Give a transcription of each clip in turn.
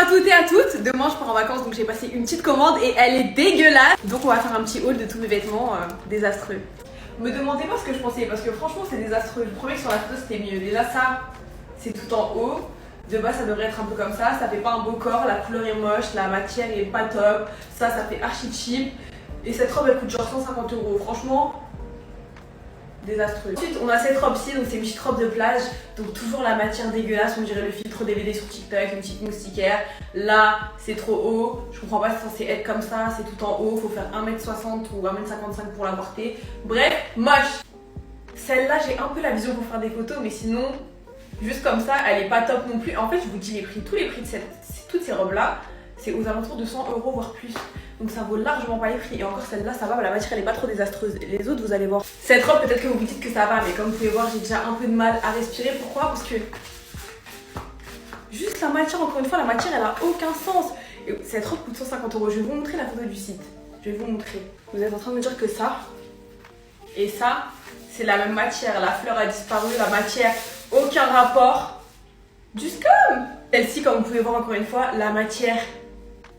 toutes et à toutes, demain je pars en vacances donc j'ai passé une petite commande et elle est dégueulasse. Donc on va faire un petit haul de tous mes vêtements désastreux. Me demandez pas ce que je pensais parce que franchement c'est désastreux. Je promets que sur la photo c'était mieux. Déjà ça, c'est tout en haut. De base ça devrait être un peu comme ça fait pas un beau corps, la couleur est moche, la matière est pas top. Ça fait archi cheap. Et cette robe elle coûte genre 150 €. Franchement, désastreux. Ensuite on a cette robe-ci, donc c'est une petite robe de plage. Donc toujours la matière dégueulasse, on dirait le filtre DVD sur TikTok, une petite moustiquaire. Là c'est trop haut, je comprends pas, c'est censé être comme ça, c'est tout en haut. Faut faire 1m60 ou 1m55 pour la porter. Bref, moche. Celle-là j'ai un peu la vision pour faire des photos, mais sinon juste comme ça elle est pas top non plus. En fait je vous dis les prix, tous les prix de toutes ces robes là c'est aux alentours de 100 € voire plus. Donc ça vaut largement pas les prix. Et encore celle-là ça va, la matière elle est pas trop désastreuse. Les autres vous allez voir. Cette robe peut-être que vous vous dites que ça va, mais comme vous pouvez voir j'ai déjà un peu de mal à respirer. Pourquoi? Parce que juste la matière, encore une fois la matière elle a aucun sens. Et cette robe coûte 150 €. Je vais vous montrer la photo du site. Je vais vous montrer. Vous êtes en train de me dire que ça et ça c'est la même matière. La fleur a disparu, la matière aucun rapport. Du scum. Celle-ci comme vous pouvez voir encore une fois la matière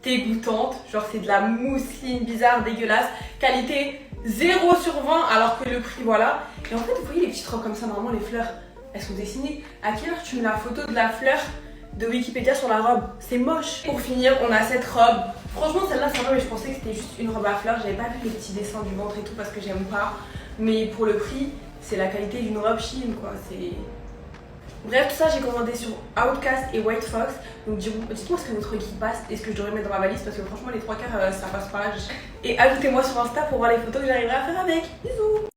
dégoûtante, genre c'est de la mousseline bizarre, dégueulasse, qualité 0 sur 20 alors que le prix voilà. Et en fait vous voyez les petites robes comme ça, normalement les fleurs elles sont dessinées. À quelle heure tu mets la photo de la fleur de Wikipédia sur la robe? C'est moche. Pour finir on a cette robe, franchement celle-là ça va, mais je pensais que c'était juste une robe à fleurs. J'avais pas vu les petits dessins du ventre et tout parce que j'aime pas, mais pour le prix c'est la qualité d'une robe Shein quoi. C'est... Bref, tout ça j'ai commandé sur Outcast et White Fox. Donc dites-moi ce que votre qui passe et ce que je devrais mettre dans ma valise parce que franchement les 3 quarts ça passe pas. Et ajoutez-moi sur Insta pour voir les photos que j'arriverai à faire avec. Bisous.